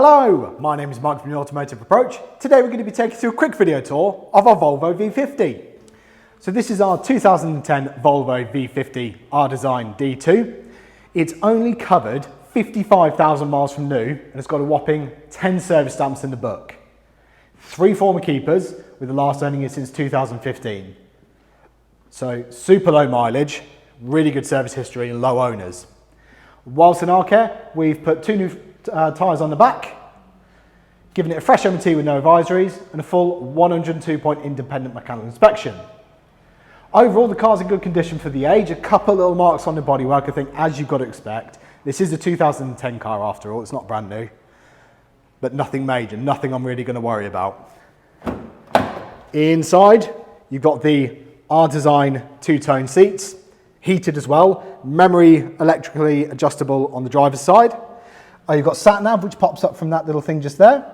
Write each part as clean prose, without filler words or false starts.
Hello, my name is Mike from the Automotive Approach. Today we're going to be taking you through a quick video tour of our Volvo V50. So this is our 2010 Volvo V50 R-Design D2. It's only covered 55,000 miles from new and it's got a whopping 10 service stamps in the book. 3 former keepers, with the last owning it since 2015. So super low mileage, really good service history and low owners. Whilst in our care, we've put 2 new tyres on the back, giving it a fresh MOT with no advisories and a full 102-point independent mechanical inspection. Overall, the car's in good condition for the age. A couple little marks on the bodywork, I think, as you've got to expect. This is a 2010 car after all, it's not brand new, but nothing major, nothing I'm really going to worry about. Inside, you've got the R-Design 2-tone seats, heated as well, memory electrically adjustable on the driver's side. You've got sat nav, which pops up from that little thing just there.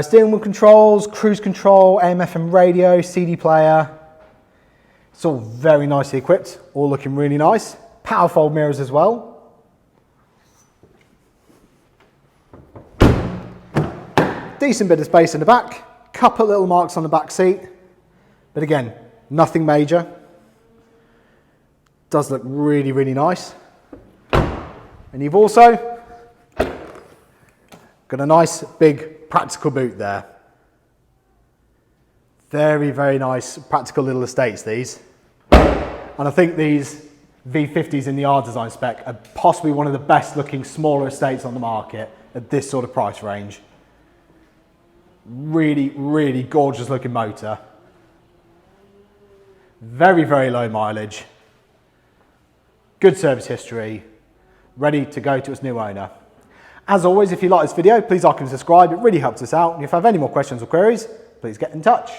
Steering wheel controls, cruise control, AM/FM radio, CD player. It's all very nicely equipped, all looking really nice. Power fold mirrors as well. Decent bit of space in the back. Couple little marks on the back seat. But again, nothing major. Does look really, really nice. And you've also got a nice big practical boot there. Very, very nice practical little estates, these. And I think these V50s in the R-Design spec are possibly one of the best looking smaller estates on the market at this sort of price range. Really, really gorgeous looking motor. Very, very low mileage. Good service history. Ready to go to its new owner. As always, if you like this video, please like and subscribe. It really helps us out. And if you have any more questions or queries, please get in touch.